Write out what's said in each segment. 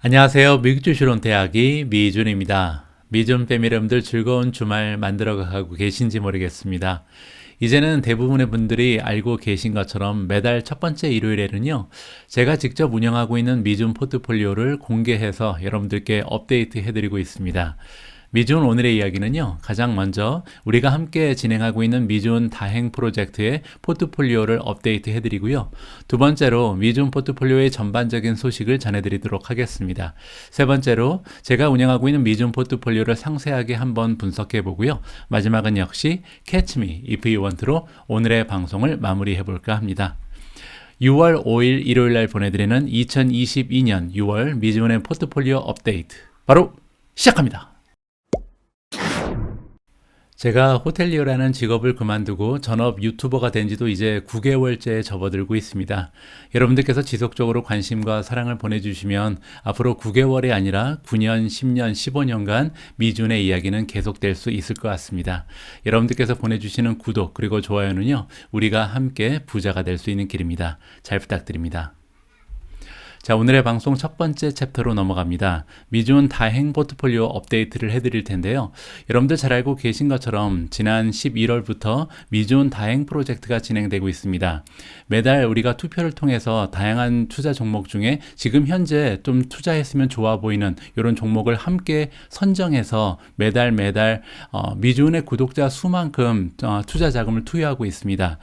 안녕하세요. 미국주 실론대학의 미준입니다. 미준 패밀리 여러분들 즐거운 주말 만들어가고 계신지 모르겠습니다. 이제는 대부분의 분들이 알고 계신 것처럼 매달 첫 번째 일요일에는요, 제가 직접 운영하고 있는 미준 포트폴리오를 공개해서 여러분들께 업데이트 해드리고 있습니다. 미준 오늘의 이야기는요, 가장 먼저 우리가 함께 진행하고 있는 미준 다행 프로젝트의 포트폴리오를 업데이트 해드리고요. 두 번째로 미준 포트폴리오의 전반적인 소식을 전해드리도록 하겠습니다. 세 번째로 제가 운영하고 있는 미준 포트폴리오를 상세하게 한번 분석해 보고요. 마지막은 역시 Catch Me If You Want로 오늘의 방송을 마무리해 볼까 합니다. 6월 5일 일요일날 보내드리는 2022년 6월 미준의 포트폴리오 업데이트 바로 시작합니다. 제가 호텔리어라는 직업을 그만두고 전업 유튜버가 된 지도 이제 9개월째에 접어들고 있습니다. 여러분들께서 지속적으로 관심과 사랑을 보내주시면 앞으로 9개월이 아니라 9년, 10년, 15년간 미준의 이야기는 계속될 수 있을 것 같습니다. 여러분들께서 보내주시는 구독 그리고 좋아요는요, 우리가 함께 부자가 될 수 있는 길입니다. 잘 부탁드립니다. 자, 오늘의 방송 첫 번째 챕터로 넘어갑니다. 미준 다행 포트폴리오 업데이트를 해드릴 텐데요. 여러분들 잘 알고 계신 것처럼 지난 11월부터 미준 다행 프로젝트가 진행되고 있습니다. 매달 우리가 투표를 통해서 다양한 투자 종목 중에 지금 현재 좀 투자했으면 좋아 보이는 이런 종목을 함께 선정해서 매달 미준의 구독자 수만큼 투자 자금을 투여하고 있습니다.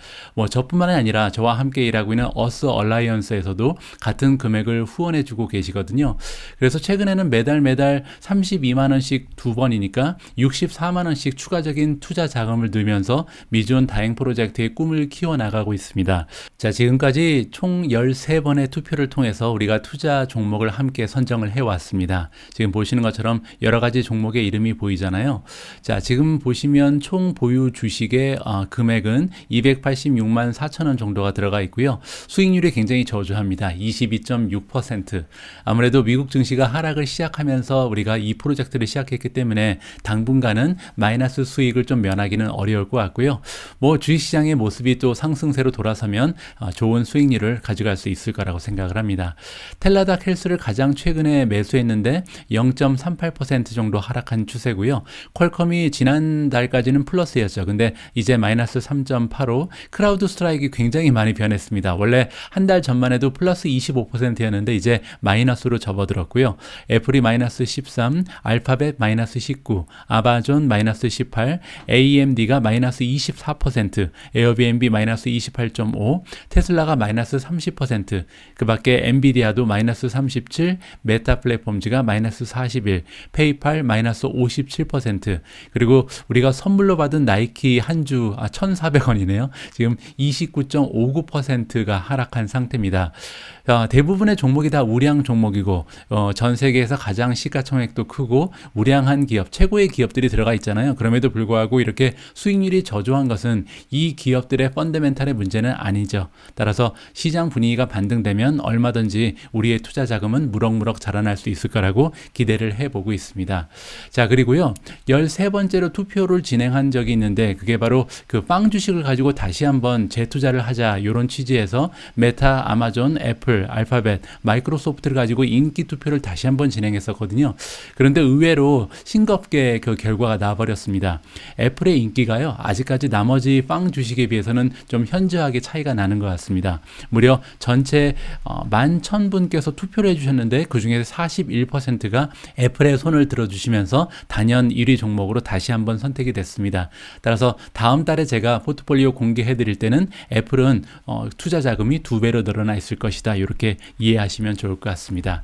저뿐만 아니라 저와 함께 일하고 있는 어스 얼라이언스에서도 같은 금액을 후원해주고 계시거든요. 그래서 최근에는 매달 32만 원씩 두 번이니까 64만 원씩 추가적인 투자 자금을 넣으면서 미준 다행 프로젝트의 꿈을 키워나가고 있습니다. 자, 지금까지 총 13번의 투표를 통해서 우리가 투자 종목을 함께 선정을 해왔습니다. 지금 보시는 것처럼 여러 가지 종목의 이름이 보이잖아요. 자, 지금 보시면 총 보유 주식의 금액은 286만 4천 원 정도가 들어가 있고요. 수익률이 굉장히 저조합니다. 22.6%. 아무래도 미국 증시가 하락을 시작하면서 우리가 이 프로젝트를 시작했기 때문에 당분간은 마이너스 수익을 좀 면하기는 어려울 것 같고요. 주식시장의 모습이 또 상승세로 돌아서면 좋은 수익률을 가져갈 수 있을 거라고 생각을 합니다. 텔라닥 헬스를 가장 최근에 매수했는데 0.38% 정도 하락한 추세고요. 퀄컴이 지난달까지는 플러스였죠. 근데 이제 마이너스 3.85, 크라우드 스트라이크 굉장히 많이 변했습니다. 원래 한 달 전만 해도 플러스 25%였는데 이제 마이너스로 접어들었고요. 애플이 마이너스 13, 알파벳 마이너스 19, 아마존 마이너스 18, AMD가 마이너스 24%, 에어비앤비 마이너스 28.5, 테슬라가 마이너스 30%, 그 밖에 엔비디아도 마이너스 37, 메타 플랫폼즈가 마이너스 41, 페이팔 마이너스 57%, 그리고 우리가 선물로 받은 나이키 한 주 1,400원이네요. 지금 29.59%가 하락한 상태입니다. 대부분의 종목이 다 우량 종목이고 전 세계에서 가장 시가총액도 크고 우량한 기업, 최고의 기업들이 들어가 있잖아요. 그럼에도 불구하고 이렇게 수익률이 저조한 것은 이 기업들의 펀더멘탈의 문제는 아니죠. 따라서 시장 분위기가 반등되면 얼마든지 우리의 투자 자금은 무럭무럭 자라날 수 있을 거라고 기대를 해보고 있습니다. 자, 그리고요, 13번째로 투표를 진행한 적이 있는데 그게 바로 그 빵 주식을 가지고 다시 한번 재투자를 하자, 이런 취지에서 메타, 아마존, 애플, 알파벳, 마이크로소프트를 가지고 인기 투표를 다시 한번 진행했었거든요. 그런데 의외로 싱겁게 그 결과가 나와버렸습니다. 애플의 인기가요, 아직까지 나머지 빵 주식에 비해서는 좀 현저하게 차이가 나는 것 같습니다. 무려 전체 11,000분께서 투표를 해주셨는데 그 중에서 41%가 애플의 손을 들어주시면서 단연 1위 종목으로 다시 한번 선택이 됐습니다. 따라서 다음 달에 제가 포트폴리오 공개해 드릴 때는 애플은 투자 자금이 2배로 늘어나 있을 것이다, 이렇게 이해하시면 좋을 것 같습니다.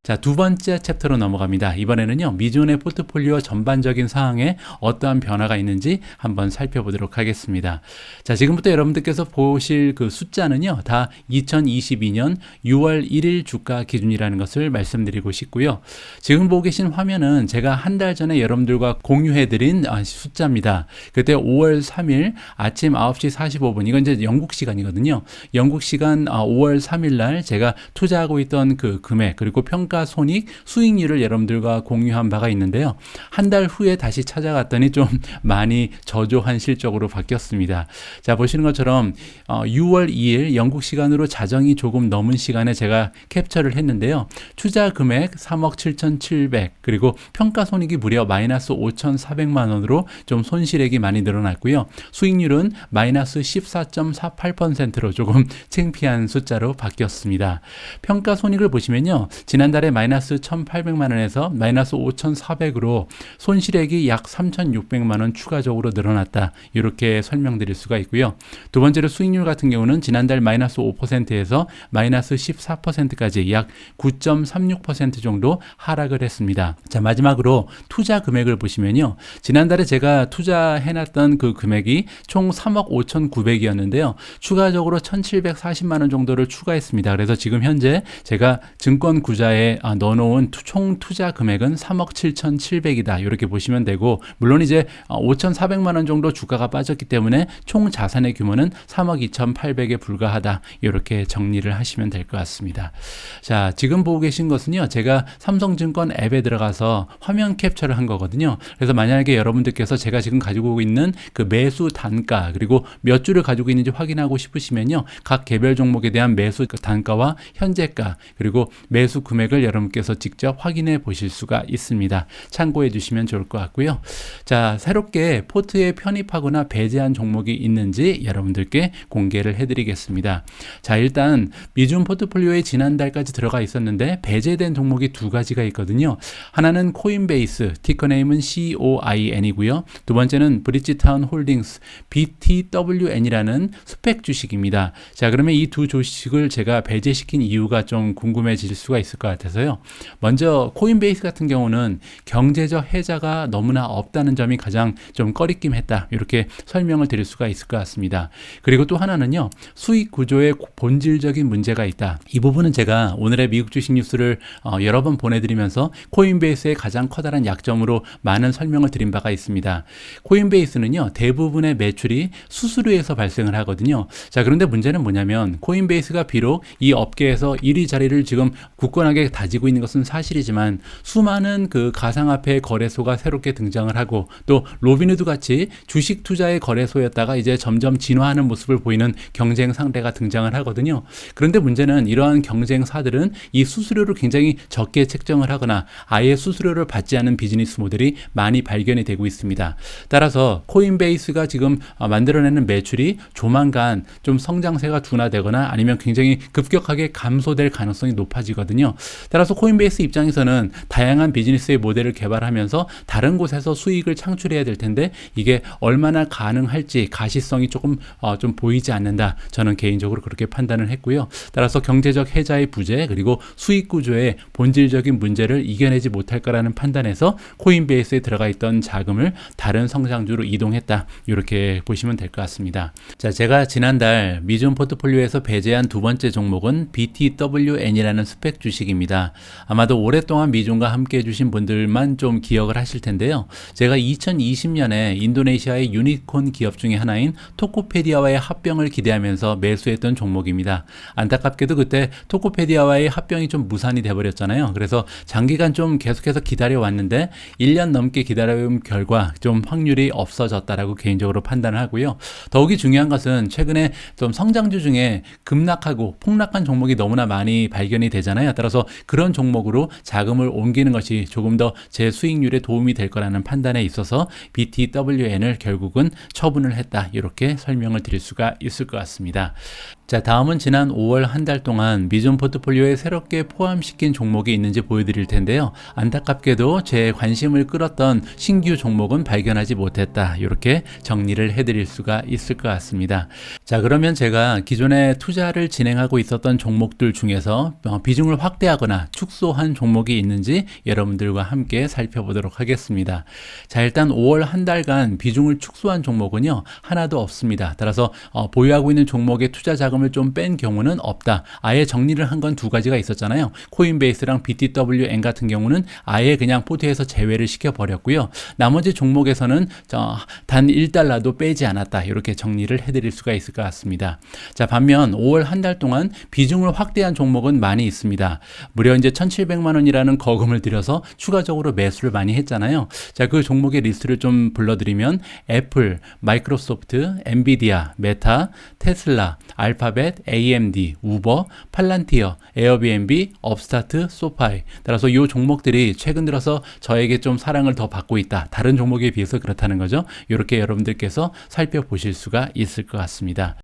자, 두 번째 챕터로 넘어갑니다. 이번에는요, 미준의 포트폴리오 전반적인 상황에 어떠한 변화가 있는지 한번 살펴보도록 하겠습니다. 자, 지금부터 여러분들께서 보실 그 숫자는요, 다 2022년 6월 1일 주가 기준이라는 것을 말씀드리고 싶고요. 지금 보고 계신 화면은 제가 한 달 전에 여러분들과 공유해드린 숫자입니다. 그때 5월 3일 아침 9시 45분, 이건 이제 영국 시간이거든요. 영국 시간 5월 3일 날 제가 투자하고 있던 그 금액, 그리고 평가 평가 손익 수익률을 여러분들과 공유한 바가 있는데요. 한 달 후에 다시 찾아갔더니 좀 많이 저조한 실적으로 바뀌었습니다. 자, 보시는 것처럼 6월 2일 영국 시간으로 자정이 조금 넘은 시간에 제가 캡처를 했는데요. 투자 금액 3억 7,700 그리고 평가 손익이 무려 마이너스 5,400만 원으로 좀 손실액이 많이 늘어났고요. 수익률은 마이너스 14.48%로 조금 창피한 숫자로 바뀌었습니다. 평가 손익을 보시면요. 지난달에 마이너스 1,800만 원에서 마이너스 5,400으로 손실액이 약 3,600만 원 추가적으로 늘어났다. 이렇게 설명드릴 수가 있고요. 두 번째로 수익률 같은 경우는 지난달 마이너스 5%에서 마이너스 14%까지 약 9.36% 정도 하락을 했습니다. 자, 마지막으로 투자 금액을 보시면요. 지난달에 제가 투자해놨던 그 금액이 총 3억 5,900이었는데요. 추가적으로 1,740만 원 정도를 추가했습니다. 그래서 지금 현재 제가 증권 구자에 넣어놓은 총 투자 금액은 3억 7,700이다. 이렇게 보시면 되고, 물론 이제 5,400만 원 정도 주가가 빠졌기 때문에 총 자산의 규모는 3억 2,800에 불과하다. 이렇게 정리를 하시면 될 것 같습니다. 자, 지금 보고 계신 것은요. 제가 삼성증권 앱에 들어가서 화면 캡처를 한 거거든요. 그래서 만약에 여러분들께서 제가 지금 가지고 있는 그 매수 단가 그리고 몇 주를 가지고 있는지 확인하고 싶으시면요. 각 개별 종목에 대한 매수 단가와 현재가 그리고 매수 금액을 여러분께서 직접 확인해 보실 수가 있습니다. 참고해 주시면 좋을 것 같고요. 자, 새롭게 포트에 편입하거나 배제한 종목이 있는지 여러분들께 공개를 해드리겠습니다. 자, 일단 미중 포트폴리오에 지난달까지 들어가 있었는데 배제된 종목이 두 가지가 있거든요. 하나는 코인베이스, 티커네임은 COIN이고요. 두 번째는 브릿지타운 홀딩스, BTWN이라는 스펙 주식입니다. 자, 그러면 이 두 주식을 제가 배제시킨 이유가 좀 궁금해질 수가 있을 것 같아서요. 먼저 코인베이스 같은 경우는 경제적 해자가 너무나 없다는 점이 가장 좀 꺼리낌했다. 이렇게 설명을 드릴 수가 있을 것 같습니다. 그리고 또 하나는요. 수익 구조에 본질적인 문제가 있다. 이 부분은 제가 오늘의 미국 주식 뉴스를 여러 번 보내드리면서 코인베이스의 가장 커다란 약점으로 많은 설명을 드린 바가 있습니다. 코인베이스는요. 대부분의 매출이 수수료에서 발생을 하거든요. 자, 그런데 문제는 뭐냐면 코인베이스가 비록 이 업계에서 1위 자리를 지금 굳건하게 다지고 있는 것은 사실이지만 수많은 그 가상화폐 거래소가 새롭게 등장을 하고 또 로빈후드 같이 주식 투자의 거래소였다가 이제 점점 진화하는 모습을 보이는 경쟁 상대가 등장을 하거든요. 그런데 문제는 이러한 경쟁사들은 이 수수료를 굉장히 적게 책정을 하거나 아예 수수료를 받지 않은 비즈니스 모델이 많이 발견이 되고 있습니다. 따라서 코인베이스가 지금 만들어내는 매출이 조만간 좀 성장세가 둔화되거나 아니면 굉장히 급격하게 감소될 가능성이 높아지거든요. 따라서 코인베이스 입장에서는 다양한 비즈니스의 모델을 개발하면서 다른 곳에서 수익을 창출해야 될 텐데 이게 얼마나 가능할지 가시성이 조금 좀 보이지 않는다. 저는 개인적으로 그렇게 판단을 했고요. 따라서 경제적 해자의 부재 그리고 수익 구조의 본질적인 문제를 이겨내지 못할 거라는 판단에서 코인베이스에 들어가 있던 자금을 다른 성장주로 이동했다. 이렇게 보시면 될 것 같습니다. 자, 제가 지난달 미중 포트폴리오에서 배제한 두 번째 종목은 BTWN이라는 스펙 주식입니다. 아마도 오랫동안 미중과 함께 해주신 분들만 좀 기억을 하실 텐데요. 제가 2020년에 인도네시아의 유니콘 기업 중에 하나인 토코페디아와의 합병을 기대하면서 매수했던 종목입니다. 안타깝게도 그때 토코페디아와의 합병이 좀 무산이 돼버렸잖아요. 그래서 장기간 좀 계속해서 기다려왔는데 1년 넘게 기다려온 결과 좀 확률이 없어졌다라고 개인적으로 판단을 하고요. 더욱이 중요한 것은 최근에 좀 성장주 중에 급락하고 폭락한 종목이 너무나 많이 발견이 되잖아요. 따라서 그런 종목으로 자금을 옮기는 것이 조금 더 제 수익률에 도움이 될 거라는 판단에 있어서 BTWN을 결국은 처분을 했다. 이렇게 설명을 드릴 수가 있을 것 같습니다. 자, 다음은 지난 5월 한 달 동안 미중 포트폴리오에 새롭게 포함시킨 종목이 있는지 보여드릴 텐데요. 안타깝게도 제 관심을 끌었던 신규 종목은 발견하지 못했다. 이렇게 정리를 해드릴 수가 있을 것 같습니다. 자, 그러면 제가 기존에 투자를 진행하고 있었던 종목들 중에서 비중을 확대하거나 축소한 종목이 있는지 여러분들과 함께 살펴보도록 하겠습니다. 자, 일단 5월 한 달간 비중을 축소한 종목은요. 하나도 없습니다. 따라서 보유하고 있는 종목의 투자 자금 자금을 좀 뺀 경우는 없다. 아예 정리를 한 건 두 가지가 있었잖아요. 코인베이스랑 BTWN 같은 경우는 아예 그냥 포트에서 제외를 시켜버렸고요. 나머지 종목에서는 단 1달러도 빼지 않았다. 이렇게 정리를 해드릴 수가 있을 것 같습니다. 자, 반면 5월 한 달 동안 비중을 확대한 종목은 많이 있습니다. 무려 이제 1,700만 원이라는 거금을 들여서 추가적으로 매수를 많이 했잖아요. 자, 그 종목의 리스트를 좀 불러드리면 애플, 마이크로소프트, 엔비디아, 메타, 테슬라, 알파벳, AMD, 우버, 팔란티어, 에어비앤비, 업스타트, 소파이. 따라서 이 종목들이 최근 들어서 저에게 좀 사랑을 더 받고 있다. 다른 종목에 비해서 그렇다는 거죠. 이렇게 여러분들께서 살펴보실 수가 있을 것 같습니다.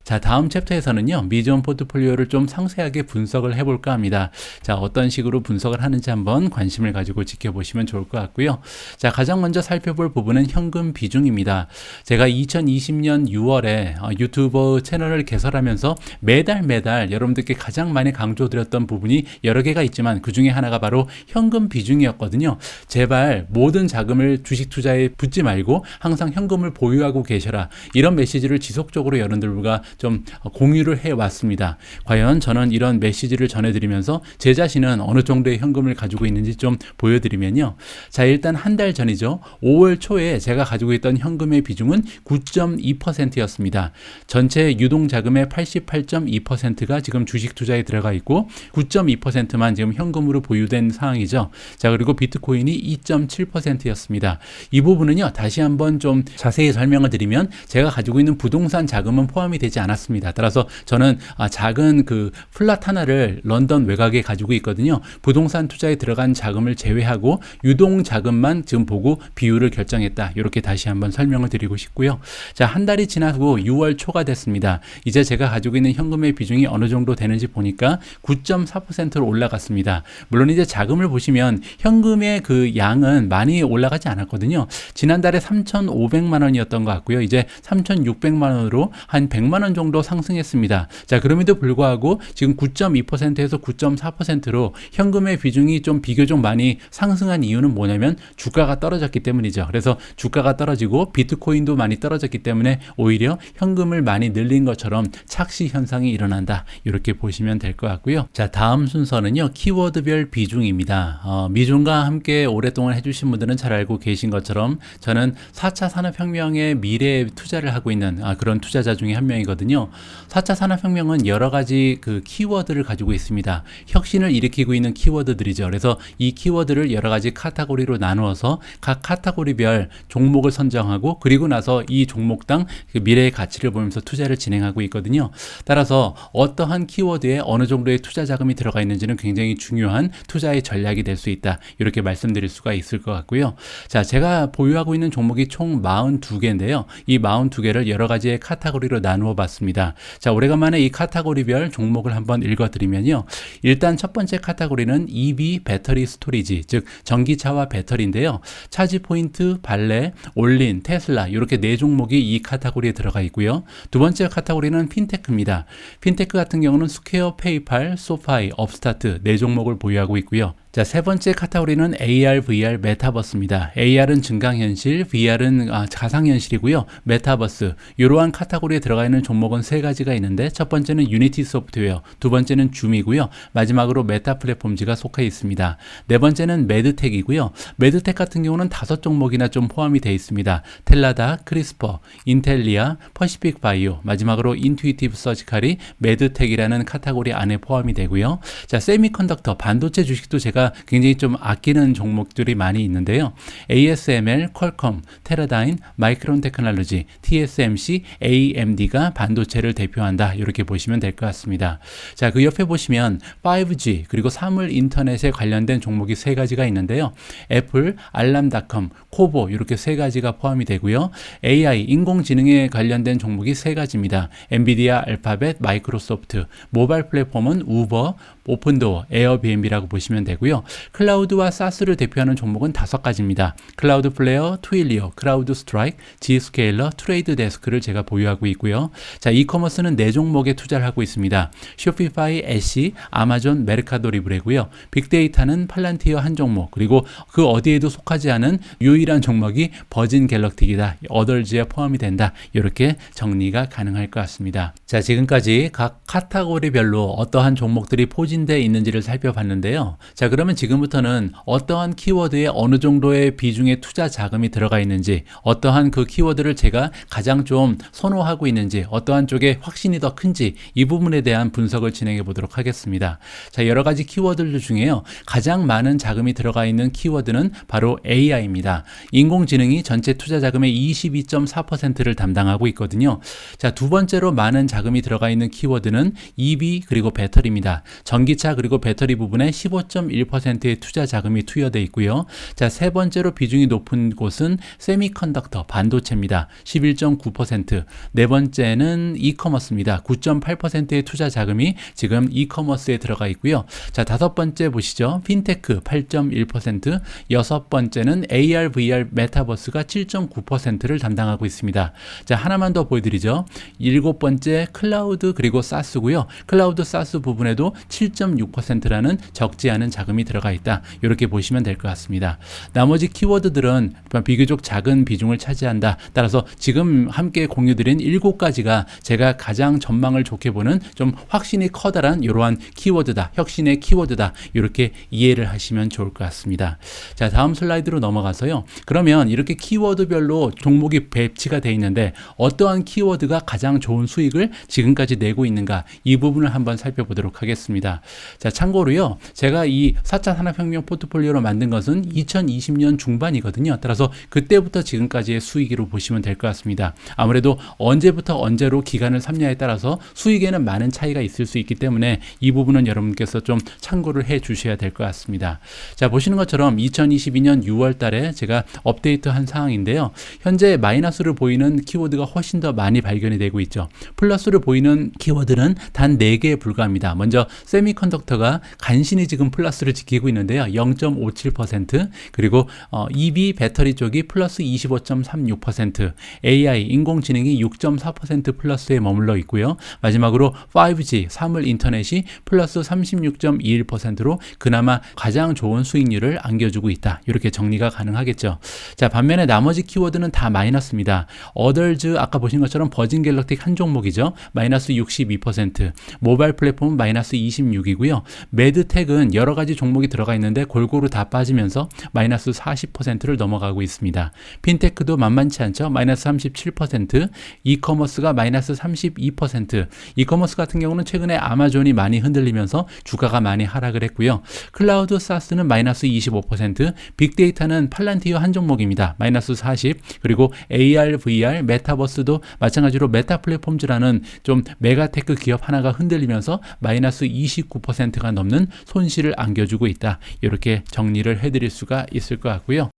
자, 다음 챕터에서는요, 미전 포트폴리오를 좀 상세하게 분석을 해볼까 합니다. 자, 어떤 식으로 분석을 하는지 한번 관심을 가지고 지켜보시면 좋을 것 같고요. 자, 가장 먼저 살펴볼 부분은 현금 비중입니다. 제가 2020년 6월에 유튜버 채널을 개설하면서 매달 여러분들께 가장 많이 강조드렸던 부분이 여러 개가 있지만 그 중에 하나가 바로 현금 비중이었거든요. 제발 모든 자금을 주식 투자에 붓지 말고 항상 현금을 보유하고 계셔라. 이런 메시지를 지속적으로 여러분들과 좀 공유를 해왔습니다. 과연 저는 이런 메시지를 전해드리면서 제 자신은 어느 정도의 현금을 가지고 있는지 좀 보여드리면요. 자, 일단 한 달 전이죠. 5월 초에 제가 가지고 있던 현금의 비중은 9.2%였습니다. 전체 유동자금의 88.2%가 지금 주식 투자에 들어가 있고 9.2%만 지금 현금으로 보유된 상황이죠. 자, 그리고 비트코인이 2.7%였습니다. 이 부분은요, 다시 한번 좀 자세히 설명을 드리면 제가 가지고 있는 부동산 자금은 포함이 되지 않았습니다. 따라서 저는 작은 그 플랫 하나를 런던 외곽에 가지고 있거든요. 부동산 투자에 들어간 자금을 제외하고 유동 자금만 지금 보고 비율을 결정했다. 이렇게 다시 한번 설명을 드리고 싶고요. 자, 한 달이 지나고 6월 초가 됐습니다. 이제 제가 가지고 있는 현금의 비중이 어느 정도 되는지 보니까 9.4%로 올라갔습니다. 물론 이제 자금을 보시면 현금의 그 양은 많이 올라가지 않았거든요. 지난달에 3,500만 원이었던 것 같고요. 이제 3,600만 원으로 한 100만 원 정도 상승했습니다. 자, 그럼에도 불구하고 지금 9.2%에서 9.4%로 현금의 비중이 좀 비교적 많이 상승한 이유는 뭐냐면 주가가 떨어졌기 때문이죠. 그래서 주가가 떨어지고 비트코인도 많이 떨어졌기 때문에 오히려 현금을 많이 늘린 것처럼 착시 현상이 일어난다. 이렇게 보시면 될 것 같고요. 자, 다음 순서는요, 키워드별 비중입니다. 미중과 함께 오랫동안 해주신 분들은 잘 알고 계신 것처럼 저는 4차 산업혁명의 미래에 투자를 하고 있는 그런 투자자 중에 한 명이거든요. 4차 산업혁명은 여러 가지 그 키워드를 가지고 있습니다. 혁신을 일으키고 있는 키워드들이죠. 그래서 이 키워드를 여러 가지 카테고리로 나누어서 각 카테고리별 종목을 선정하고 그리고 나서 이 종목당 그 미래의 가치를 보면서 투자를 진행하고 있거든요. 따라서 어떠한 키워드에 어느 정도의 투자 자금이 들어가 있는지는 굉장히 중요한 투자의 전략이 될 수 있다. 이렇게 말씀드릴 수가 있을 것 같고요. 자, 제가 보유하고 있는 종목이 총 42개인데요. 이 42개를 여러 가지의 카테고리로 나누어 봤습니다. 자, 오래간만에 이 카테고리별 종목을 한번 읽어드리면요. 일단 첫 번째 카테고리는 EV 배터리 스토리지, 즉 전기차와 배터리인데요. 차지 포인트, 발레, 올린, 테슬라 이렇게 네 종목이 이 카테고리에 들어가 있고요. 두 번째 카테고리는 핀테크입니다. 핀테크 같은 경우는 스퀘어, 페이팔, 소파이, 업스타트 네 종목을 보유하고 있고요. 자, 세 번째 카테고리는 AR, VR, 메타버스입니다. AR은 증강현실, VR은 가상현실이고요. 메타버스, 이러한 카테고리에 들어가 있는 종목은 세 가지가 있는데 첫 번째는 유니티 소프트웨어, 두 번째는 줌이고요. 마지막으로 메타 플랫폼즈가 속해 있습니다. 네 번째는 메드텍이고요. 메드텍 같은 경우는 5종목이나 좀 포함이 되어 있습니다. 텔라다, 크리스퍼, 인텔리아, 퍼시픽 바이오, 마지막으로 인투이티브 서지칼이 메드텍이라는 카테고리 안에 포함이 되고요. 자, 세미컨덕터, 반도체 주식도 제가 굉장히 좀 아끼는 종목들이 많이 있는데요. ASML, 퀄컴, 테라다인, 마이크론 테크놀로지, TSMC, AMD가 반도체를 대표한다. 이렇게 보시면 될 것 같습니다. 자, 그 옆에 보시면 5G 그리고 사물 인터넷에 관련된 종목이 세 가지가 있는데요. 애플, 알람닷컴, 코보 이렇게 세 가지가 포함이 되고요. AI, 인공지능에 관련된 종목이 세 가지입니다. 엔비디아, 알파벳, 마이크로소프트, 모바일 플랫폼은 우버, 오픈도어, 에어비앤비라고 보시면 되고요. 클라우드와 사스를 대표하는 종목은 5가지입니다. 클라우드 플레어, 트윌리어, 크라우드 스트라이크, 지스케일러, 트레이드 데스크를 제가 보유하고 있고요. 자, 이커머스는 4종목에 투자를 하고 있습니다. 쇼피파이, 애쉬, 아마존, 메르카도 리브레고요. 빅데이터는 팔란티어 한 종목, 그리고 그 어디에도 속하지 않은 유일한 종목이 버진 갤럭틱이다. 어덜즈에 포함이 된다. 이렇게 정리가 가능할 것 같습니다. 자, 지금까지 각 카테고리별로 어떠한 종목들이 포진되어 있는지를 살펴봤는데요. 자, 그러면 지금부터는 어떠한 키워드에 어느 정도의 비중의 투자 자금이 들어가 있는지, 어떠한 그 키워드를 제가 가장 좀 선호하고 있는지, 어떠한 쪽에 확신이 더 큰지 이 부분에 대한 분석을 진행해 보도록 하겠습니다. 자, 여러 가지 키워드들 중에요. 가장 많은 자금이 들어가 있는 키워드는 바로 AI입니다. 인공지능이 전체 투자 자금의 22.4%를 담당하고 있거든요. 자, 두 번째로 많은 자금이 들어가 있는 키워드는 EV 그리고 배터리입니다. 전기차 그리고 배터리 부분에 15.1%의 투자 자금이 투여되어 있고요. 자, 세 번째로 비중이 높은 곳은 세미컨덕터, 반도체입니다. 11.9%. 네 번째는 이커머스입니다. 9.8%의 투자 자금이 지금 이커머스에 들어가 있고요. 자, 다섯 번째 보시죠. 핀테크 8.1%, 여섯 번째는 AR, VR, 메타버스가 7.9%를 담당하고 있습니다. 자, 하나만 더 보여드리죠. 일곱 번째 클라우드 그리고 사스고요. 클라우드 사스 부분에도 7.6%라는 적지 않은 자금이 들어가 있다. 이렇게 보시면 될 것 같습니다. 나머지 키워드들은 비교적 작은 비중을 차지한다. 따라서 지금 함께 공유드린 7가지가 제가 가장 전망을 좋게 보는 좀 확신이 커다란 이러한 키워드다. 혁신의 키워드다. 이렇게 이해를 하시면 좋을 것 같습니다. 자, 다음 슬라이드로 넘어가서요. 그러면 이렇게 키워드별로 종목이 배치가 되어 있는데 어떠한 키워드가 가장 좋은 수익을 지금까지 내고 있는가, 이 부분을 한번 살펴보도록 하겠습니다. 자, 참고로요. 제가 이 4차 산업혁명 포트폴리오로 만든 것은 2020년 중반이거든요. 따라서 그때부터 지금까지의 수익으로 보시면 될 것 같습니다. 아무래도 언제부터 언제로 기간을 삼냐에 따라서 수익에는 많은 차이가 있을 수 있기 때문에 이 부분은 여러분께서 좀 참고를 해 주셔야 될 것 같습니다. 자, 보시는 것처럼 2022년 6월 달에 제가 업데이트한 사항인데요. 현재 마이너스를 보이는 키워드가 훨씬 더 많이 발견이 되고 있죠. 플러스를 보이는 키워드는 단 4개에 불과합니다. 먼저 세미컨덕터가 간신히 지금 플러스를 지키고 있는데요. 0.57%, 그리고 EV 배터리 쪽이 플러스 25.36%, AI 인공지능이 6.4% 플러스에 머물러 있고요. 마지막으로 5G 사물 인터넷이 플러스 36.21%로 그나마 가장 좋은 수익률을 안겨주고 있다. 이렇게 정리가 가능하겠죠. 자, 반면에 나머지 키워드는 다 마이너스입니다. 어덜즈 아까 보신 것처럼 버진 갤럭틱 한 종목이죠. 마이너스 62%, 모바일 플랫폼은 마이너스 26이고요. 매드텍은 여러 가지 종목이 들어가 있는데 골고루 다 빠지면서 마이너스 40%를 넘어가고 있습니다. 핀테크도 만만치 않죠. 마이너스 37%, 이커머스가 마이너스 32%, 이커머스 같은 경우는 최근에 아마존이 많이 흔들리면서 주가가 많이 하락을 했고요. 클라우드 사스는 마이너스 25%, 빅데이터는 팔란티어 한 종목입니다. 마이너스 40, 그리고 AR, VR, 메타버스도 마찬가지로 메타 플랫폼즈라는 좀 메가테크 기업 하나가 흔들리면서 마이너스 29%가 넘는 손실을 안겨주고 있다. 이렇게 정리를 해드릴 수가 있을 것 같고요.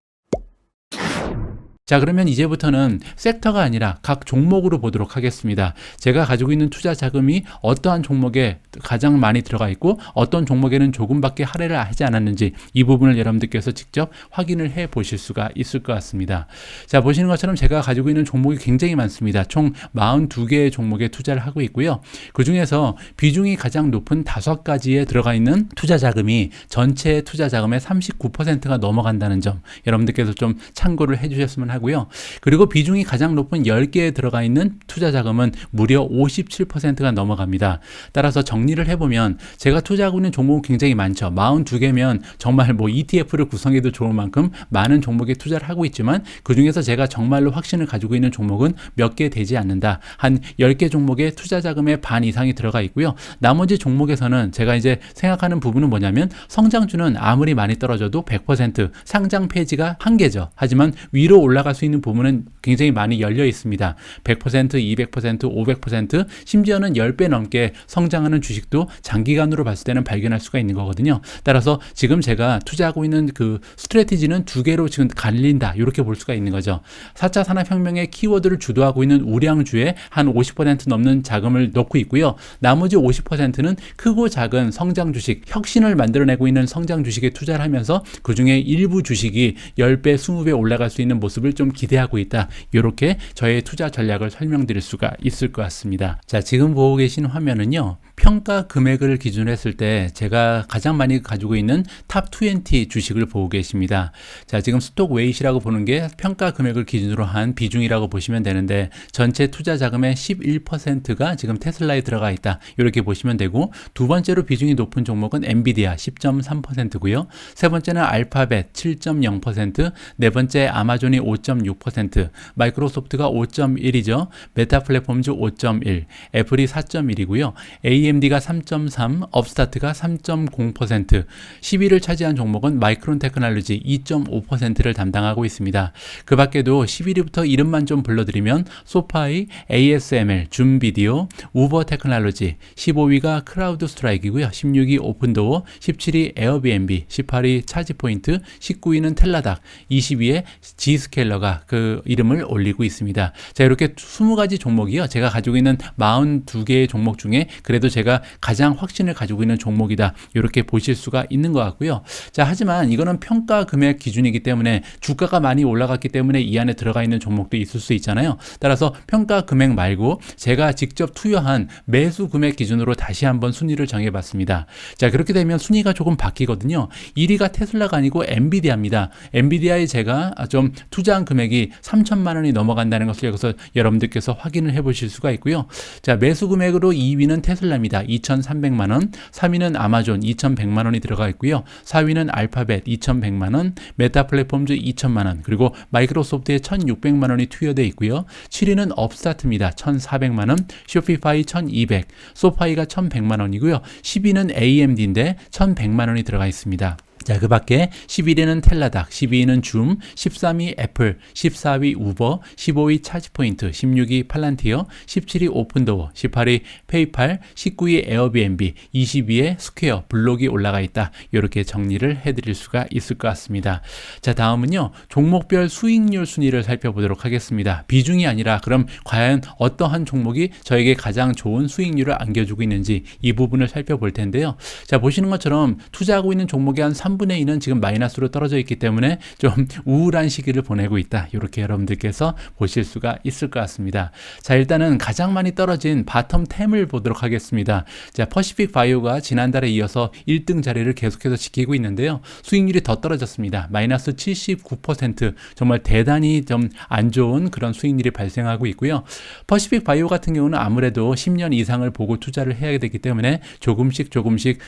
자, 그러면 이제부터는 섹터가 아니라 각 종목으로 보도록 하겠습니다. 제가 가지고 있는 투자 자금이 어떠한 종목에 가장 많이 들어가 있고 어떤 종목에는 조금밖에 할애를 하지 않았는지 이 부분을 여러분들께서 직접 확인을 해 보실 수가 있을 것 같습니다. 자, 보시는 것처럼 제가 가지고 있는 종목이 굉장히 많습니다. 총 42개의 종목에 투자를 하고 있고요. 그 중에서 비중이 가장 높은 5가지에 들어가 있는 투자 자금이 전체 투자 자금의 39%가 넘어간다는 점 여러분들께서 좀 참고를 해 주셨으면 하고요. 그리고 비중이 가장 높은 10개에 들어가 있는 투자 자금은 무려 57%가 넘어갑니다. 따라서 정리를 해보면 제가 투자하고 있는 종목은 굉장히 많죠. 42개면 정말 뭐 ETF를 구성해도 좋을 만큼 많은 종목에 투자를 하고 있지만 그 중에서 제가 정말로 확신을 가지고 있는 종목은 몇 개 되지 않는다. 한 10개 종목에 투자 자금의 반 이상이 들어가 있고요. 나머지 종목에서는 제가 이제 생각하는 부분은 뭐냐면 성장주는 아무리 많이 떨어져도 100% 상장 폐지가 한계죠. 하지만 위로 올라갈 올라갈 수 있는 부분은 굉장히 많이 열려 있습니다. 100%, 200%, 500%, 심지어는 10배 넘게 성장하는 주식도 장기간으로 봤을 때는 발견할 수가 있는 거거든요. 따라서 지금 제가 투자하고 있는 그 스트래티지는 두 개로 지금 갈린다, 이렇게 볼 수가 있는 거죠. 4차 산업혁명의 키워드를 주도하고 있는 우량주에 한 50% 넘는 자금을 넣고 있고요. 나머지 50%는 크고 작은 성장 주식, 혁신을 만들어내고 있는 성장 주식에 투자를 하면서 그 중에 일부 주식이 10배, 20배 올라갈 수 있는 모습을 좀 기대하고 있다. 이렇게 저의 투자 전략을 설명드릴 수가 있을 것 같습니다. 자, 지금 보고 계신 화면은요, 평가 금액을 기준으로 했을 때 제가 가장 많이 가지고 있는 탑 20 주식을 보고 계십니다. 자, 지금 스톡 웨이트라고 보는 게 평가 금액을 기준으로 한 비중이라고 보시면 되는데, 전체 투자 자금의 11%가 지금 테슬라에 들어가 있다, 이렇게 보시면 되고, 두 번째로 비중이 높은 종목은 엔비디아 10.3%고요. 세 번째는 알파벳 7.0%, 네 번째 아마존이 5.6%, 마이크로소프트가 5.1이죠. 메타 플랫폼즈 5.1, 애플이 4.1이고요. AMD가 3.3, 업스타트가 3.0%, 10위를 차지한 종목은 마이크론 테크놀로지 2.5%를 담당하고 있습니다. 그 밖에도 11위부터 이름만 좀 불러드리면 소파이, ASML, 줌비디오, 우버 테크놀로지, 15위가 크라우드 스트라이크이고요. 16위 오픈도어, 17위 에어비앤비, 18위 차지포인트, 19위는 텔라닥, 20위에 G스케일러가 그 이름을 올리고 있습니다. 자, 이렇게 20가지 종목이요, 제가 가지고 있는 42개의 종목 중에 그래도 제가 가장 확신을 가지고 있는 종목이다, 이렇게 보실 수가 있는 것 같고요. 자, 하지만 이거는 평가 금액 기준이기 때문에 주가가 많이 올라갔기 때문에 이 안에 들어가 있는 종목도 있을 수 있잖아요. 따라서 평가 금액 말고 제가 직접 투여한 매수 금액 기준으로 다시 한번 순위를 정해봤습니다. 자, 그렇게 되면 순위가 조금 바뀌거든요. 1위가 테슬라가 아니고 엔비디아입니다. 엔비디아에 제가 좀 투자한 금액이 3천만 원이 넘어간다는 것을 여기서 여러분들께서 확인을 해보실 수가 있고요. 자, 매수 금액으로 2위는 테슬라입니다. 2,300만 원, 3위는 아마존 2,100만 원이 들어가 있고요. 4위는 알파벳 2,100만 원, 메타 플랫폼즈 2,000만 원, 그리고 마이크로소프트에 1,600만 원이 투여되어 있고요. 7위는 업스타트입니다. 1,400만 원, 쇼피파이 1,200, 소파이가 1,100만 원이고요. 10위는 AMD인데 1,100만 원이 들어가 있습니다. 자, 그 밖에 11위는 텔라닥, 12위는 줌, 13위 애플, 14위 우버, 15위 차지포인트, 16위 팔란티어, 17위 오픈도어, 18위 페이팔, 19위 에어비앤비, 20위에 스퀘어, 블록이 올라가 있다. 이렇게 정리를 해드릴 수가 있을 것 같습니다. 자, 다음은요, 종목별 수익률 순위를 살펴보도록 하겠습니다. 비중이 아니라 그럼 과연 어떠한 종목이 저에게 가장 좋은 수익률을 안겨주고 있는지 이 부분을 살펴볼 텐데요. 자, 보시는 것처럼 투자하고 있는 종목의 한 3분의 2는 지금 마이너스로 떨어져 있기 때문에 좀 우울한 시기를 보내고 있다, 이렇게 여러분들께서 보실 수가 있을 것 같습니다. 자, 일단은 가장 많이 떨어진 바텀 10을 보도록 하겠습니다. 자, 퍼시픽 바이오가 지난달에 이어서 1등 자리를 계속해서 지키고 있는데요. 수익률이 더 떨어졌습니다. 마이너스 79%, 정말 대단히 좀 안 좋은 그런 수익률이 발생하고 있고요. 퍼시픽 바이오 같은 경우는 아무래도 10년 이상을 보고 투자를 해야 되기 때문에 조금씩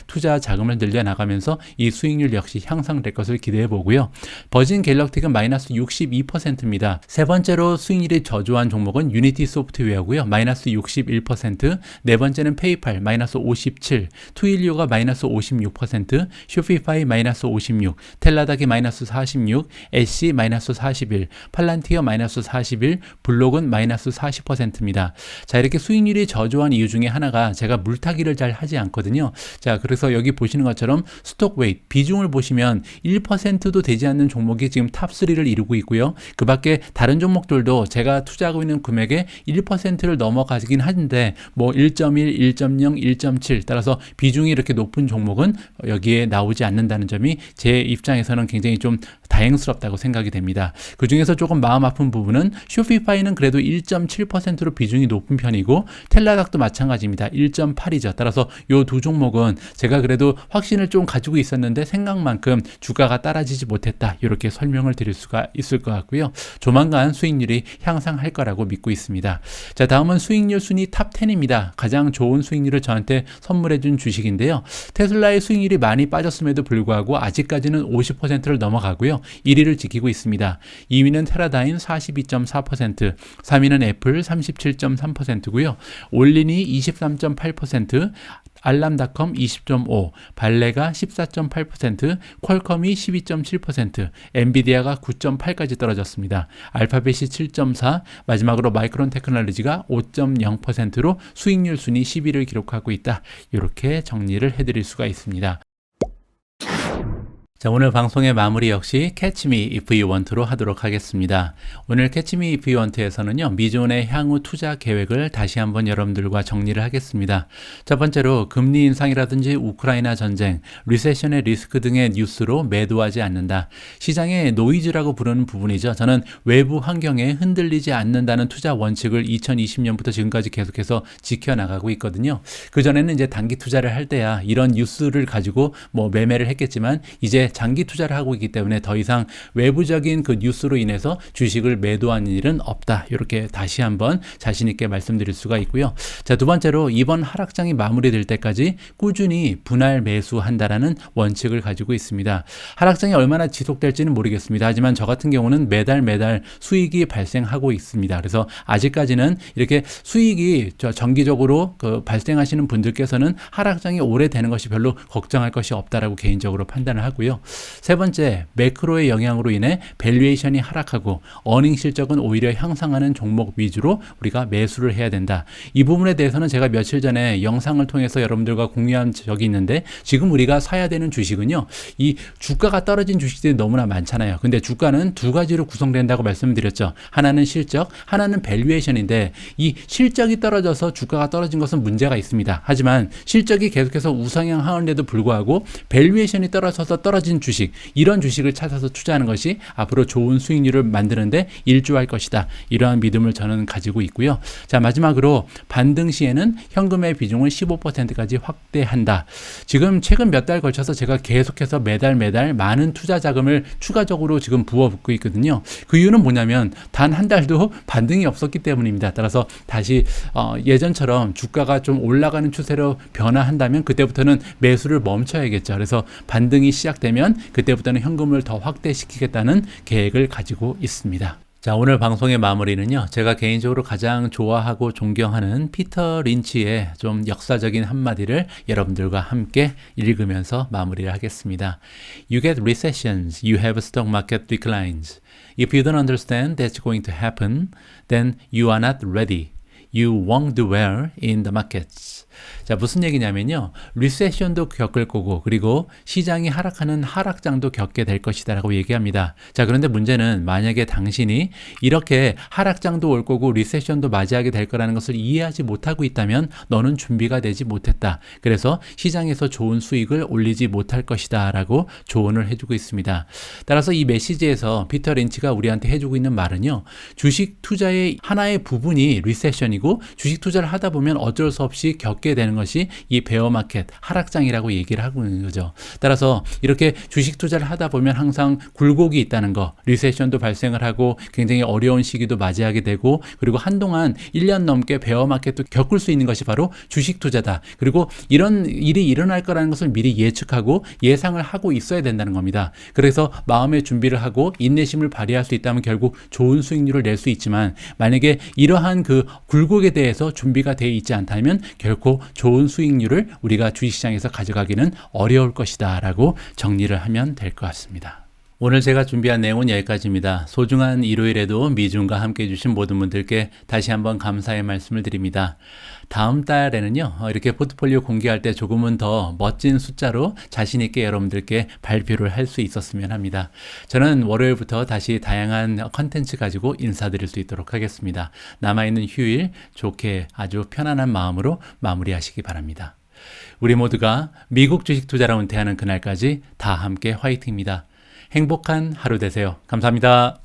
투자 자금을 늘려나가면서 이 수익률 역시 향상될 것을 기대해 보고요. 버진 갤럭틱은 마이너스 62%입니다. 세 번째로 수익률이 저조한 종목은 유니티 소프트웨어고요. 마이너스 61%, 네 번째는 페이팔 마이너스 57, 투일리오가 마이너스 56%, 쇼피파이 마이너스 56, 텔라닥이 마이너스 46, 애쉬 마이너스 41, 팔란티어 마이너스 41, 블록은 마이너스 40%입니다. 자, 이렇게 수익률이 저조한 이유 중에 하나가 제가 물타기를 잘 하지 않거든요. 자, 그래서 여기 보시는 것처럼 스톡 웨이트 비중을 보시면 1%도 되지 않는 종목이 지금 탑3를 이루고 있고요. 그 밖에 다른 종목들도 제가 투자하고 있는 금액의 1%를 넘어가긴 하는데 뭐 1.1, 1.0, 1.7 따라서 비중이 이렇게 높은 종목은 여기에 나오지 않는다는 점이 제 입장에서는 굉장히 좀 다행스럽다고 생각이 됩니다. 그 중에서 조금 마음 아픈 부분은 쇼피파이는 그래도 1.7%로 비중이 높은 편이고 텔라닥도 마찬가지입니다. 1.8이죠. 따라서 이 두 종목은 제가 그래도 확신을 좀 가지고 있었는데 생각만큼 주가가 따라지지 못했다, 이렇게 설명을 드릴 수가 있을 것 같고요. 조만간 수익률이 향상할 거라고 믿고 있습니다. 자, 다음은 수익률 순위 탑 10입니다. 가장 좋은 수익률을 저한테 선물해 준 주식인데요. 테슬라의 수익률이 많이 빠졌음에도 불구하고 아직까지는 50%를 넘어가고요. 1위를 지키고 있습니다. 2위는 테라다인 42.4%, 3위는 애플 37.3%고요. 올린이 23.8%, 알람닷컴 20.5, 발레가 14.8%, 퀄컴이 12.7%, 엔비디아가 9.8까지 떨어졌습니다. 알파벳이 7.4, 마지막으로 마이크론 테크놀로지가 5.0%로 수익률 순위 10위를 기록하고 있다. 이렇게 정리를 해드릴 수가 있습니다. 자, 오늘 방송의 마무리 역시 Catch Me If You Want로 하도록 하겠습니다. 오늘 Catch Me If You Want에서는요, 미존의 향후 투자 계획을 다시 한번 여러분들과 정리를 하겠습니다. 첫 번째로 금리 인상이라든지 우크라이나 전쟁, 리세션의 리스크 등의 뉴스로 매도하지 않는다. 시장의 노이즈라고 부르는 부분이죠. 저는 외부 환경에 흔들리지 않는다는 투자 원칙을 2020년부터 지금까지 계속해서 지켜나가고 있거든요. 그전에는 이제 단기 투자를 할 때야 이런 뉴스를 가지고 뭐 매매를 했겠지만 이제 장기 투자를 하고 있기 때문에 더 이상 외부적인 그 뉴스로 인해서 주식을 매도하는 일은 없다. 이렇게 다시 한번 자신 있게 말씀드릴 수가 있고요. 자, 두 번째로 이번 하락장이 마무리될 때까지 꾸준히 분할 매수한다라는 원칙을 가지고 있습니다. 하락장이 얼마나 지속될지는 모르겠습니다. 하지만 저 같은 경우는 매달 수익이 발생하고 있습니다. 그래서 아직까지는 이렇게 수익이 정기적으로 발생하시는 분들께서는 하락장이 오래되는 것이 별로 걱정할 것이 없다라고 개인적으로 판단을 하고요. 세 번째, 매크로의 영향으로 인해 밸류에이션이 하락하고 어닝 실적은 오히려 향상하는 종목 위주로 우리가 매수를 해야 된다. 이 부분에 대해서는 제가 며칠 전에 영상을 통해서 여러분들과 공유한 적이 있는데, 지금 우리가 사야 되는 주식은요, 이 주가가 떨어진 주식들이 너무나 많잖아요. 근데 주가는 두 가지로 구성된다고 말씀드렸죠. 하나는 실적, 하나는 밸류에이션인데, 이 실적이 떨어져서 주가가 떨어진 것은 문제가 있습니다. 하지만 실적이 계속해서 우상향하는데도 불구하고 밸류에이션이 떨어져서 떨어진 주식, 이런 주식을 찾아서 투자하는 것이 앞으로 좋은 수익률을 만드는데 일조할 것이다. 이러한 믿음을 저는 가지고 있고요. 자, 마지막으로 반등 시에는 현금의 비중을 15%까지 확대한다. 지금 최근 몇 달 걸쳐서 제가 계속해서 매달 많은 투자 자금을 추가적으로 지금 부어붓고 있거든요. 그 이유는 뭐냐면 단 한 달도 반등이 없었기 때문입니다. 따라서 다시 예전처럼 주가가 좀 올라가는 추세로 변화한다면 그때부터는 매수를 멈춰야겠죠. 그래서 반등이 시작되면 그때부터는 현금을 더 확대시키겠다는 계획을 가지고 있습니다. 자, 오늘 방송의 마무리는요, 제가 개인적으로 가장 좋아하고 존경하는 피터 린치의 좀 역사적인 한마디를 여러분들과 함께 읽으면서 마무리를 하겠습니다. You get recessions, you have stock market declines. If you don't understand that's going to happen, then you are not ready. You won't do well in the markets. 자, 무슨 얘기냐면요, 리세션도 겪을 거고 그리고 시장이 하락하는 하락장도 겪게 될 것이다 라고 얘기합니다. 자, 그런데 문제는 만약에 당신이 이렇게 하락장도 올 거고 리세션도 맞이하게 될 거라는 것을 이해하지 못하고 있다면 너는 준비가 되지 못했다. 그래서 시장에서 좋은 수익을 올리지 못할 것이다 라고 조언을 해주고 있습니다. 따라서 이 메시지에서 피터 린치가 우리한테 해주고 있는 말은요, 주식 투자의 하나의 부분이 리세션이고 주식 투자를 하다 보면 어쩔 수 없이 겪게 되는 것이 이 베어마켓, 하락장이라고 얘기를 하고 있는 거죠. 따라서 이렇게 주식 투자를 하다 보면 항상 굴곡이 있다는 거, 리세션도 발생을 하고 굉장히 어려운 시기도 맞이하게 되고 그리고 한동안 1년 넘게 베어마켓도 겪을 수 있는 것이 바로 주식 투자다. 그리고 이런 일이 일어날 거라는 것을 미리 예측하고 예상을 하고 있어야 된다는 겁니다. 그래서 마음의 준비를 하고 인내심을 발휘할 수 있다면 결국 좋은 수익률을 낼 수 있지만, 만약에 이러한 그 굴곡에 대해서 준비가 되어 있지 않다면 결코 좋은 수익률을 우리가 주식시장에서 가져가기는 어려울 것이다 라고 정리를 하면 될 것 같습니다. 오늘 제가 준비한 내용은 여기까지입니다. 소중한 일요일에도 미중과 함께 해주신 모든 분들께 다시 한번 감사의 말씀을 드립니다. 다음 달에는요, 이렇게 포트폴리오 공개할 때 조금은 더 멋진 숫자로 자신 있게 여러분들께 발표를 할 수 있었으면 합니다. 저는 월요일부터 다시 다양한 컨텐츠 가지고 인사드릴 수 있도록 하겠습니다. 남아있는 휴일 좋게 아주 편안한 마음으로 마무리하시기 바랍니다. 우리 모두가 미국 주식 투자로 은퇴하는 그날까지 다 함께 화이팅입니다. 행복한 하루 되세요. 감사합니다.